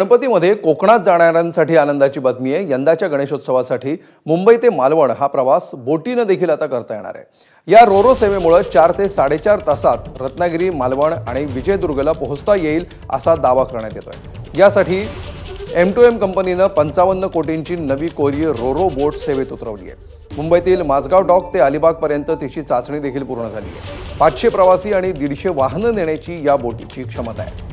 गणपतीमध्ये कोकणात जाणाऱ्यांसाठी आनंदाची बातमी आहे। यंदाच्या गणेशोत्सवासाठी मुंबई ते मालवण हा प्रवास बोटीने देखील आता करता येणार आहे। या रोरो सेवेमुळे 4 ते 4.5 तासात रत्नागिरी, मालवण आणि विजयदुर्गला पोहोचता येईल असा दावा करण्यात येतोय। यासाठी M2M कंपनीने 55 कोटींची नवी कोरियर रोरो बोट सेवेत उतरवली आहे। मुंबईतील माझगाव डॉक ते अलिबाग पर्यंत तिची चाचणी देखील पूर्ण झाली आहे। 500 प्रवासी आणि 150 वाहनं नेण्याची या बोटीची क्षमता आहे।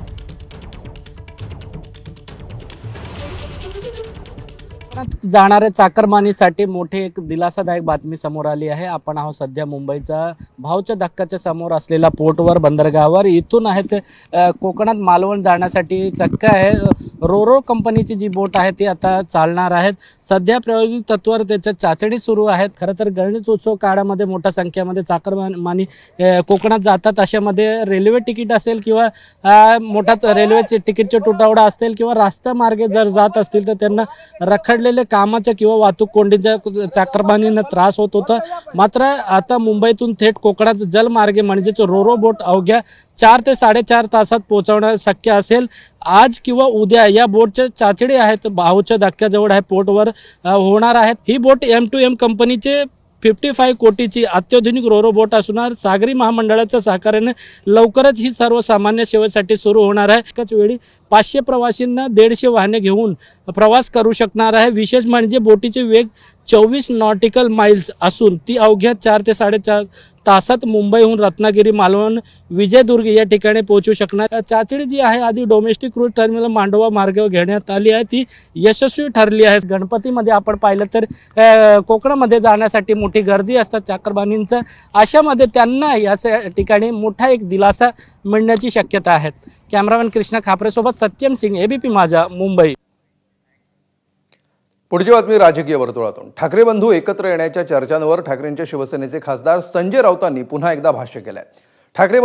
जाणाऱ्या चाकरमानीसाठी मोठी एक दिलासादायक बातमी समोर आली आहे। आपण आहोत सध्या मुंबईचा भाऊच्या धक्काच्या समोर असलेला पोर्टवर, बंदरगावावर। इथून आहेत कोकणात मालवण जाण्यासाठी चक्का आहे। रोरो कंपनीची जी बोट आहे ती आता चालणार आहेत। सध्या प्रायोगिक तत्त्वावर त्याच्या चाचणी सुरू आहेत। खरं तर गणेशोत्सव काळामध्ये मोठ्या संख्येमध्ये चाकरमानी कोकणात जातात। अशामध्ये रेल्वे तिकीट असेल किंवा मोठा रेल्वेचे तिकीटचे तुटवडा असेल किंवा रस्ता मार्गे जर जात असतील तर त्यांना रखडलेले कामाच्या किंवा वाहतूक कोंडीच्या चाकरमानीने त्रास होत होता। मात्र आता मुंबईतून थेट कोकणात जलमार्गे म्हणजेच रोरो बोट अवघ्या 4 ते 4.5 तासात पोहोचवणं शक्य असेल। आज किंवा उद्या या बोटच्या चाचणी आहेत भाऊच्या धक्क्याजवळ आहे पोर्टवर होणार आहेत। ही बोट M2M कंपनीचे 55 कोटीची अत्याधुनिक रोरो बोट असणार। सागरी महामंडळाच्या सहकार्याने लवकरच ही सर्वसामान्य सेवेसाठी सुरू होणार आहे। एकाच वेळी 500 प्रवासींना 150 वाहने घेऊन प्रवास करू शकणार आहे। विशेष म्हणजे बोटीचे वेग 24 नॉटिकल माइल्स असून ती अवघ्या 4 ते 4.5 तासात मुंबईहून रत्नागिरी, मालवण, विजयदुर्ग या ठिकाणी पोहोचू शकणार। चाचणी जी आहे आधी डोमेस्टिक क्रूज टर्मिनल मांडवा मार्गावर घेण्यात आली आहे, ती यशस्वी ठरली आहे। गणपतीमध्ये आपण पाहिलं तर कोकणामध्ये जाण्यासाठी मोठी गर्दी असतात चाकरमानींचं। अशामध्ये त्यांना याच ठिकाणी मोठा एक दिलासा मिळण्याची शक्यता आहे। कॅमेरामॅन कृष्णा खापरेसोबत सत्यम सिंग, ABP माझा, मुंबई। पुढची बातमी राजकीय वर्तुळातून। ठाकरे बंधू एकत्र येण्याच्या चर्चांवर ठाकरेंच्या शिवसेनेचे खासदार संजय राऊतांनी पुन्हा एकदा भाष्य केलंय। ठाकरे